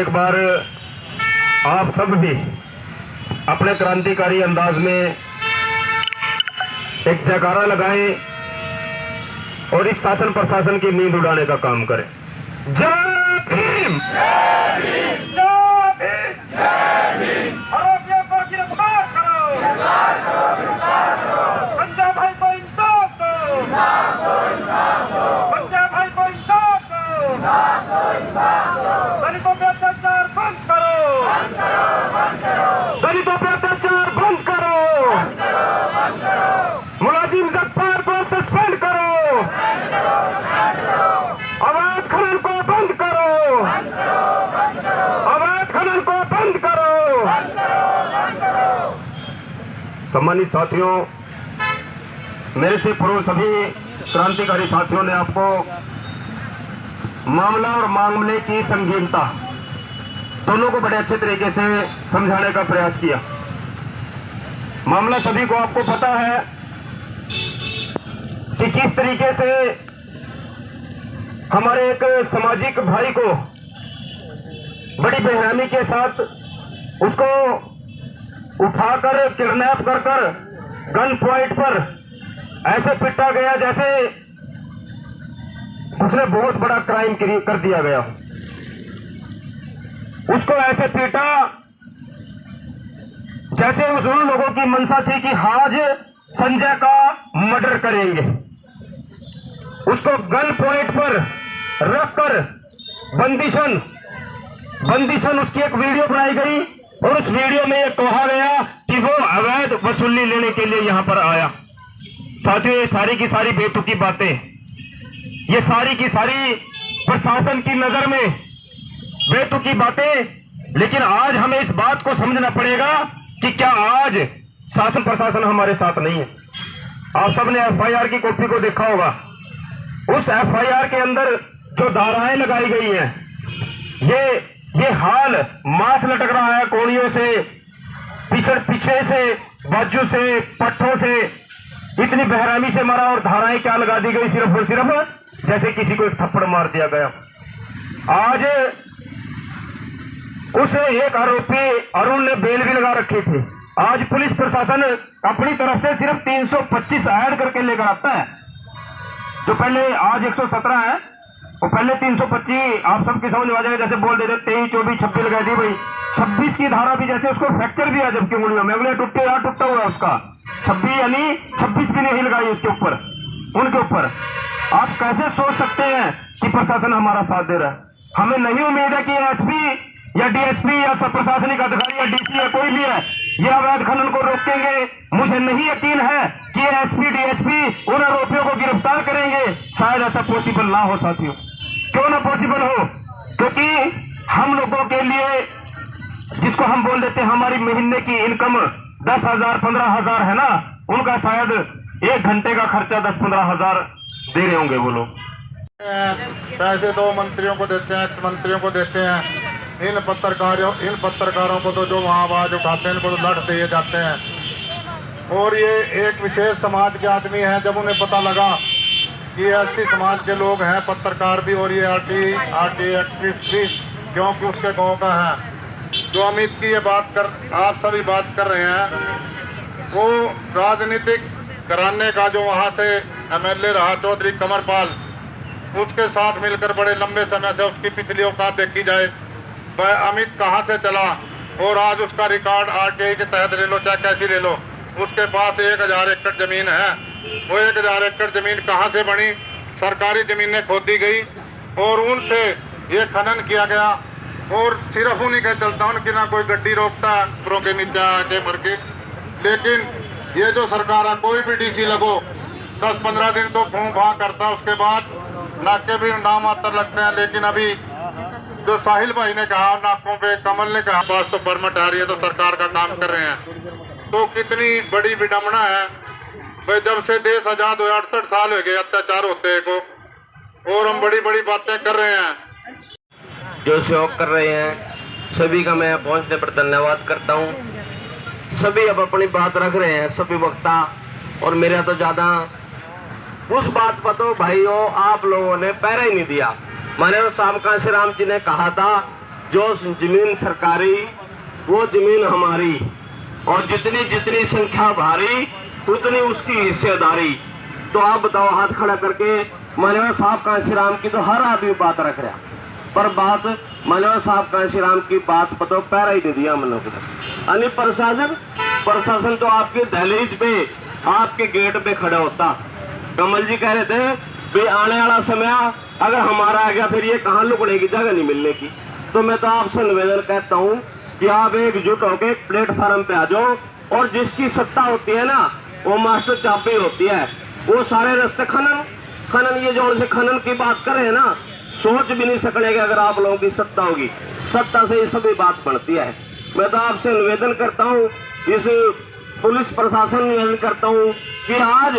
एक बार आप सब भी अपने क्रांतिकारी अंदाज में एक जयकारा लगाएं और इस शासन प्रशासन की नींद उड़ाने का काम करें। जय भीम, जय भीम, जय भीम, जय भीम। आरोपियों को गिरफ्तार करो, गिरफ्तार करो, गिरफ्तार करो। संजय भाई को इंसाफ दो, इंसाफ दो, इंसाफ दो। संजय भाई को इंसाफ दो, इंसाफ दो, इंसाफ दो। दलितों पे अत्याचार बंद करो, बंद करो, बंद करो। दलितों पे अत्याचार बंद करो, बंद करो, बंद करो। मुलाजिम जब्बार को सस्पेंड करो, सस्पेंड करो, सस्पेंड करो। अवैध खनन को बंद करो, बंद करो, बंद करो। अवैध खनन को बंद करो, बंद करो, बंद करो। सम्मानित साथियों, मेरे से पूर्व सभी क्रांतिकारी साथियों ने आपको मामला और मामले की संगीनता दोनों को बड़े अच्छे तरीके से समझाने का प्रयास किया। मामला सभी को आपको पता है कि किस तरीके से हमारे एक सामाजिक भाई को बड़ी बेरहमी के साथ उसको उठाकर किडनैप कर गन पॉइंट पर ऐसे पिटा गया जैसे उसने बहुत बड़ा क्राइम कर दिया गया। उसको ऐसे पीटा जैसे उन लोगों की मंशा थी कि आज संजय का मर्डर करेंगे। उसको गन पॉइंट पर रखकर बंदिशन उसकी एक वीडियो बनाई गई और उस वीडियो में यह कहा गया कि वो अवैध वसूली लेने के लिए यहां पर आया। साथियों, ये सारी की सारी बेतुकी बातें, ये सारी की सारी प्रशासन की नजर में बेतुकी बातें। लेकिन आज हमें इस बात को समझना पड़ेगा कि क्या आज शासन प्रशासन हमारे साथ नहीं है। आप सबने एफआईआर की कॉपी को देखा होगा। उस एफआईआर के अंदर जो धाराएं लगाई गई हैं, ये हाल मांस लटक रहा है कोड़ियों से, पीछे से, बाजू से, पट्टों से, इतनी बेहरामी से मारा। और धाराएं क्या लगा दी गई, सिर्फ और सिर्फ जैसे किसी को एक थप्पड़ मार दिया गया। आज उस एक आरोपी अरुण ने बेल भी लगा रखी थी। आज पुलिस प्रशासन अपनी तरफ से सिर्फ 325 ऐड करके लेकर आता है। जो पहले आज 117 है, वो पहले 325 आप सबकी समझ में आ जाएगा। जैसे बोल देते 23, 24, 26 लगा दी भाई। 26 की धारा भी जैसे उसको फ्रैक्चर भी है जबकि उंगलियों में, अगले टूटे या टूटा हुआ उसका 26 यानी 26 भी नहीं लगाई उसके ऊपर, उनके ऊपर। आप कैसे सोच सकते हैं कि प्रशासन हमारा साथ दे रहा है? हमें नहीं उम्मीद है कि एसपी या डीएसपी या सब प्रशासनिक अधिकारी या डीसी या कोई भी है ये अवैध खनन को रोकेंगे। मुझे नहीं यकीन है कि एसपी डीएसपी उन आरोपियों को गिरफ्तार करेंगे। शायद ऐसा पॉसिबल ना हो साथियों। क्यों ना पॉसिबल हो? क्योंकि हम लोगों के लिए, जिसको हम बोल देते हैं हमारी महीने की इनकम 10,000 15,000 है ना, उनका शायद 1 घंटे का खर्चा 10-15 हजार दे रहे होंगे वो लोग। पैसे 2 मंत्रियों को देते हैं, एक्स मंत्रियों को देते हैं। इन पत्रकारों को तो जो वहाँ आवाज उठाते हैं इनको तो लड़ दिए जाते हैं। और ये एक विशेष समाज के आदमी हैं। जब उन्हें पता लगा कि ऐसी समाज के लोग हैं, पत्रकार भी और ये आरटी एक्टिविस्ट भी, क्योंकि उसके गांव का है। जो अमित की ये बात आप सभी बात कर रहे हैं, वो राजनीतिक घराने का जो वहाँ से एमएलए रहा चौधरी कमरपाल, उसके साथ मिलकर बड़े लंबे समय से उसकी पिछली औकात देखी जाए, वह अमित कहाँ से चला। और आज उसका रिकॉर्ड आरटीआई के तहत ले लो चाहे कैसी ले लो, उसके पास 1000 एकड़ जमीन है। वो 1000 एकड़ जमीन कहाँ से बनी? सरकारी जमीनें खोदी गई और उनसे ये खनन किया गया। और सिर्फ उन्हीं के चलता उनकी ना कोई गड्डी रोकता है ऊपरों के नीचे आके मर के। लेकिन ये जो सरकार है, कोई भी डीसी लगो 10-15 दिन तो फूं फां करता, उसके बाद नाके भी नाम मात्र लगते हैं। लेकिन अभी जो साहिल भाई ने कहा, नाकों पे कमल ने कहा पास तो परमिट आ रही है तो सरकार का काम कर रहे हैं। तो कितनी बड़ी विडम्बना है भाई। जब से देश आजाद हुए 68 साल हो गए अत्याचार होते को, और हम बड़ी बड़ी बातें कर रहे हैं। जो सहयोग कर रहे हैं सभी का मैं पहुंचने पर धन्यवाद करता हूं। सभी अब अपनी बात रख रहे हैं, सभी वक्ता, और मेरा तो ज्यादा उस बात पर तो भाइयों आप लोगों ने पैरा ही नहीं दिया। माने शाम कांशी राम जी ने कहा था जो जमीन सरकारी वो जमीन हमारी, और जितनी जितनी संख्या भारी उतनी उसकी हिस्सेदारी। तो आप बताओ, हाथ खड़ा करके मानव साहब कांशीराम की तो हर आदमी बात रख रहा, पर बात मानव साहब कांशीराम की बात पता पैरा ही नहीं दिया मन को। प्रशासन तो आपके दहलीज पे, आपके गेट पे खड़ा होता। कमल जी कह रहे थे भी आने वाला समय अगर हमारा आ गया फिर ये कहाँ लुकने की जगह नहीं मिलने की। तो मैं तो आपसे निवेदन कहता हूँ कि आप एकजुट होकर प्लेटफार्म पे आ जाओ, और जिसकी सत्ता होती है ना वो मास्टर चाबी होती है, वो सारे रास्ते खनन ये जो से खनन की बात कर रहे हैं ना, सोच भी नहीं सकने अगर आप लोगों की सत्ता होगी। सत्ता से ये सभी बात बढ़ती है। मैं तो आपसे निवेदन करता हूँ, इस पुलिस प्रशासन निवेदन करता हूँ कि आज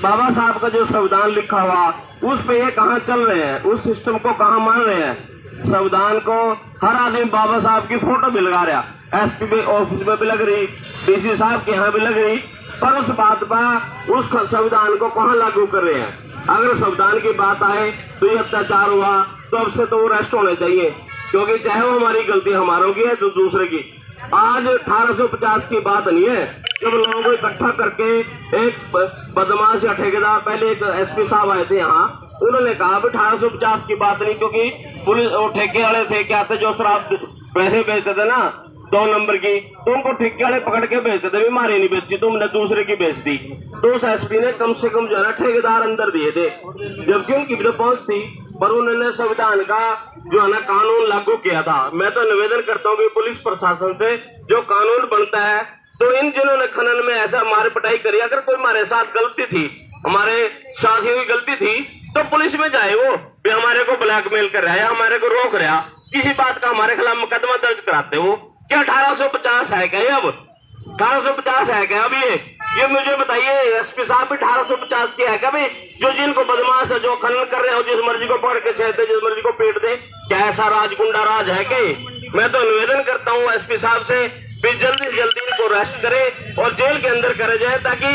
बाबा साहब का जो संविधान लिखा हुआ उस पे ये कहाँ चल रहे हैं, उस सिस्टम को कहाँ मान रहे हैं। संविधान को हर आदमी बाबा साहब की फोटो भी लगा रहा, एसपी ऑफिस में भी लग रही, डीसी साहब के यहाँ भी लग रही, पर उस बात पर उस संविधान को कहाँ लागू कर रहे हैं। अगर संविधान की बात आए तो ये अत्याचार हुआ तो अब से तो वो अरेस्ट होने चाहिए, क्योंकि चाहे वो हमारी गलती हमारों की है तो दूसरे की। आज 1850 की बात नहीं है जब लोगों को इकट्ठा करके एक बदमाश या ठेकेदार, पहले एक एसपी साहब आए थे यहाँ, उन्होंने कहा 1850 की बात नहीं, क्योंकि पुलिस वो ठेके वाले थे क्या थे जो शराब पैसे बेचते थे ना 2 नंबर की, तो उनको ठेके वाले पकड़ के बेचते थे, बीमारी नहीं बेची, तुमने दूसरे की बेच दी। तो उस एसपी ने कम से कम जो है ठेकेदार अंदर दिए थे, जबकि उनकी भी तो पहुंच थी, पर उन्होंने संविधान का जो है ना कानून लागू किया था। मैं तो निवेदन करता हूँ कि पुलिस प्रशासन से जो कानून बनता है, तो इन जिन्होंने खनन में ऐसा मार पिटाई करी, अगर कोई हमारे साथ गलती थी, हमारे साथियों की गलती थी, तो पुलिस में जाए वो भी हमारे को ब्लैकमेल कर रहा है, हमारे को रोक रहा, किसी बात का हमारे खिलाफ मुकदमा दर्ज कराते हो क्या? 1850 है क्या? अब 1850 है क्या? अब ये मुझे बताइए, एसपी साहब भी 1850 की है क्या भाई? जो जिनको बदमाश है, जो खनन कर रहे हो, जिस मर्जी को पकड़ के छेद दे, जिस मर्जी को पीट दे, क्या ऐसा राज गुंडा राज है क्या? मैं तो निवेदन करता हूँ एसपी साहब से भी जल्दी से जल्दी इनको अरेस्ट करे और जेल के अंदर करे जाए, ताकि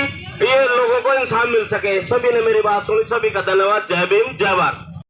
ये लोगों को इंसाफ मिल सके। सभी ने मेरी बात सुनी, सभी का धन्यवाद। जय भीम, जय भारत।